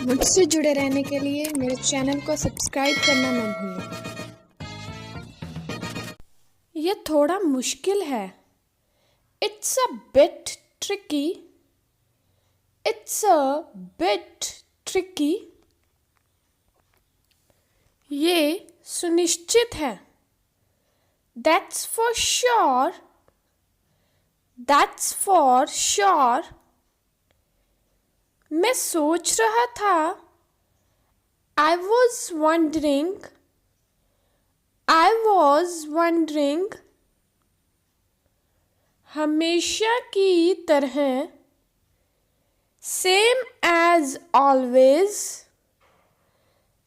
मुझसे जुड़े रहने के लिए मेरे चैनल को सब्सक्राइब करना ना भूलें। ये थोड़ा मुश्किल है। It's a bit tricky. It's a bit tricky. ये सुनिश्चित है। That's for sure. That's for sure. मैं सोच रहा था। I was wondering. I was wondering. हमेशा की तरह। Same as always.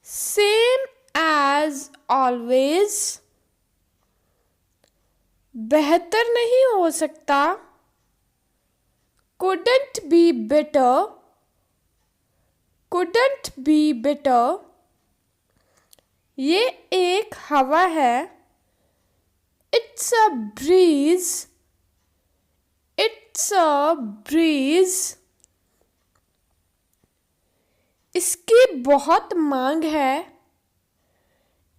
Same as always. बेहतर नहीं हो सकता। Couldn't be better. Couldn't be better. ये एक हवा है। It's a breeze. It's a breeze. इसकी बहुत मांग है।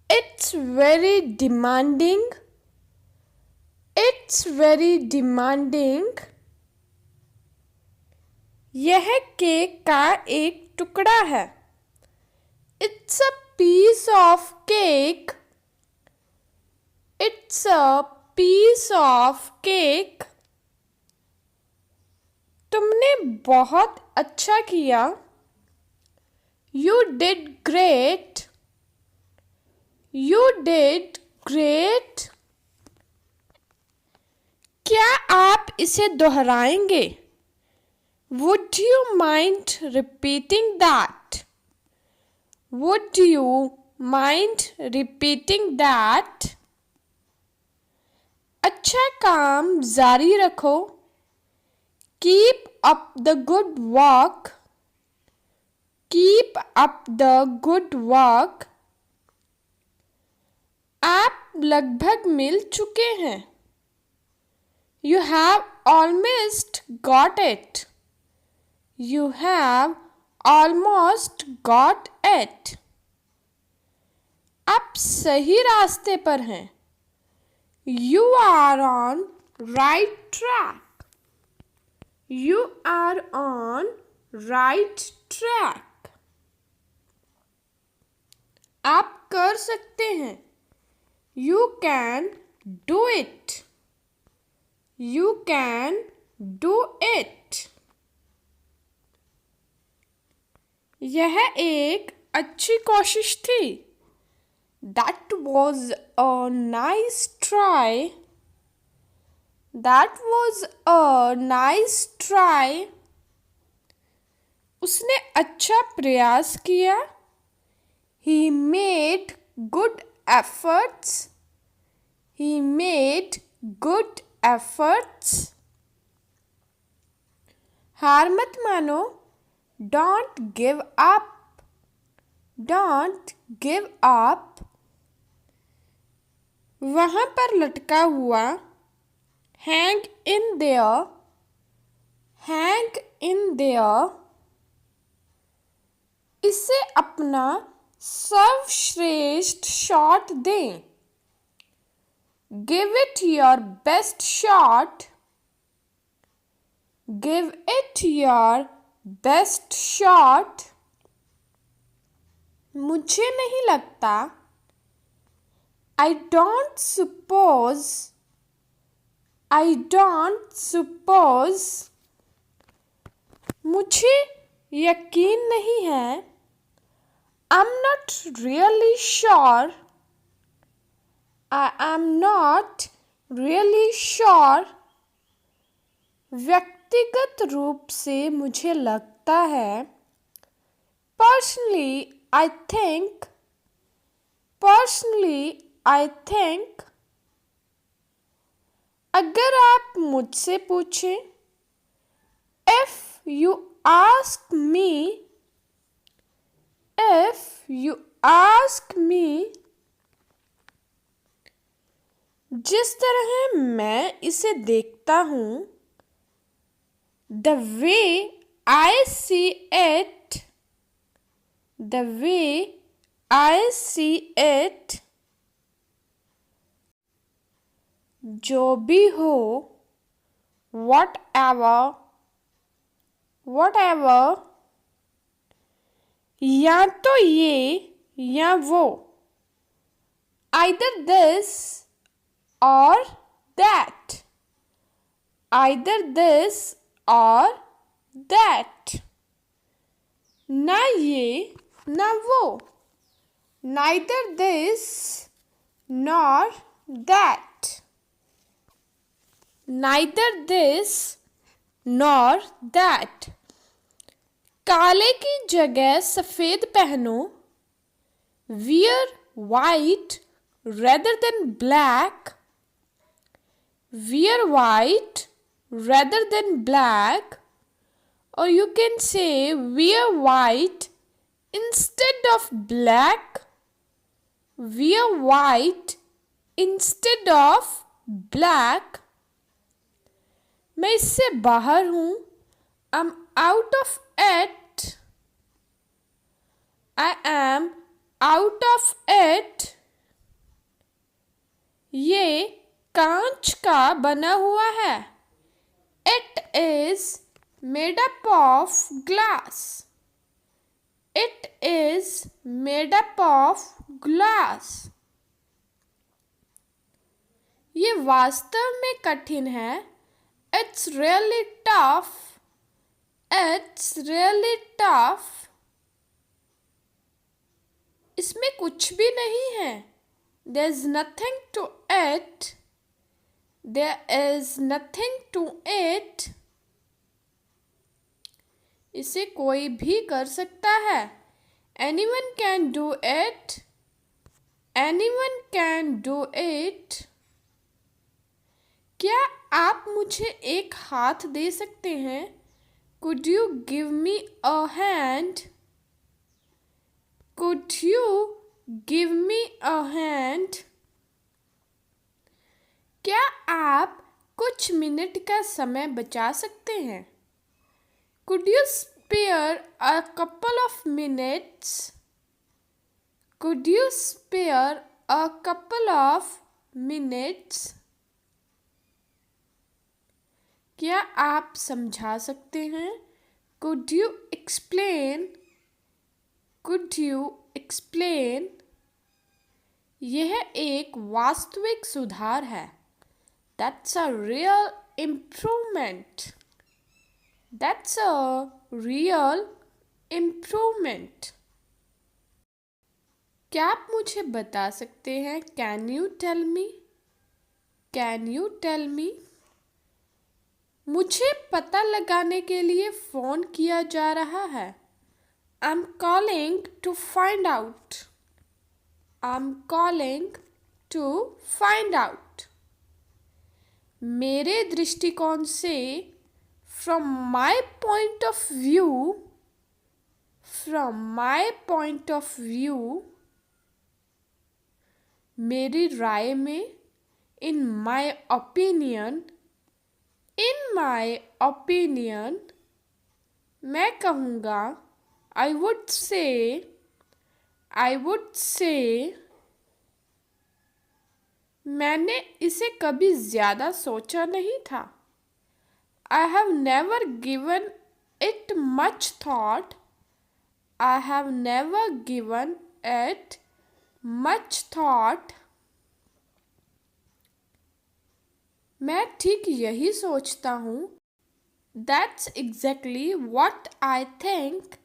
It's very demanding. It's very demanding. यह केक का एक टुकड़ा है। It's a piece of cake. It's a piece of cake. तुमने बहुत अच्छा किया। You did great. You did great. क्या आप इसे दोहराएंगे? Would you mind repeating that? Would you mind repeating that? अच्छा काम जारी रखो। Keep up the good work. Keep up the good work. आप लगभग मिल चुके हैं। You have almost got it. You have almost got it. आप सही रास्ते पर हैं। You are on right track. You are on right track. आप कर सकते हैं। You can do it. You can do it. यह एक अच्छी कोशिश थी। That was a nice try. That was a nice try. उसने अच्छा प्रयास किया। He made good efforts. He made good efforts. हार मत मानो। Don't give up. Don't give up. वहाँ पर लटका हुआ। Hang in there. Hang in there. इसे अपना सर्वश्रेष्ठ शॉट दें। Give it your best shot. Give it your best shot. मुझे नहीं लगता। I don't suppose. I don't suppose. मुझे यकीन नहीं है। I'm not really sure. I am not really sure. व्यक्तिगत रूप से मुझे लगता है। Personally, I think. Personally, I think. अगर आप मुझसे पूछें। If you ask me. If you ask me. जिस तरह मैं इसे देखता हूँ। The way I see it. the way I see it. जो भी हो, whatever, या तो ये या वो, either this or that, either this or that, ना ये ना वो, neither this nor that, neither this nor that. काले की जगह सफेद पहनो, wear white rather than black, wear white rather than black, or you can say wear white instead of black, wear white instead of black. मैं इससे बाहर हूँ, I'm out of it, I am out of it. ये कांच का बना हुआ है, it is made up of glass, it is made up of glass. ये वास्तव में कठिन है, it's really tough, it's really tough. इसमें कुछ भी नहीं है, there's nothing to it, there is nothing to it. इसे कोई भी कर सकता है, anyone can do it, anyone can do it. क्या आप मुझे एक हाथ दे सकते हैं? Could you give me a hand? Could you give me a hand? क्या आप कुछ मिनट का समय बचा सकते हैं? Could you spare a couple of minutes? Could you spare a couple of minutes? क्या आप समझा सकते हैं? Could you explain? Could you explain? यह एक वास्तविक सुधार है. That's a real improvement. That's a real improvement. क्या आप मुझे बता सकते हैं? Can you tell me? Can you tell me? मुझे पता लगाने के लिए फ़ोन किया जा रहा है. I'm calling to find out. I'm calling to find out. मेरे दृष्टिकोण से, from my point of view, from my point of view, मेरी राय में, in my opinion, in my opinion, मैं कहूँगा, I would say, मैंने इसे कभी ज़्यादा सोचा नहीं था. I have never given it much thought. I have never given it much thought. मैं ठीक यही सोचता हूँ. That's exactly what I think.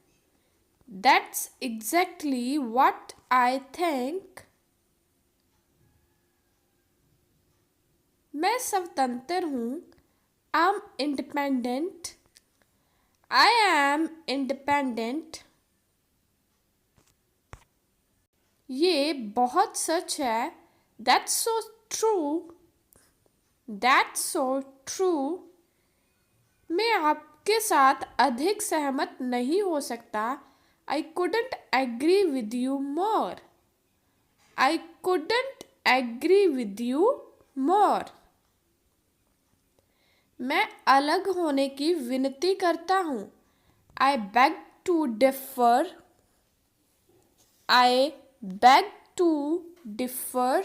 That's exactly what I think. मैं स्वतंत्र हूँ. I'm independent. I am independent. ये बहुत सच है. That's so true. That's so true. मैं आपके साथ अधिक सहमत नहीं हो सकता. I couldn't agree with you more. I couldn't agree with you more. मैं अलग होने की विनती करता हूँ. I beg to differ. I beg to differ.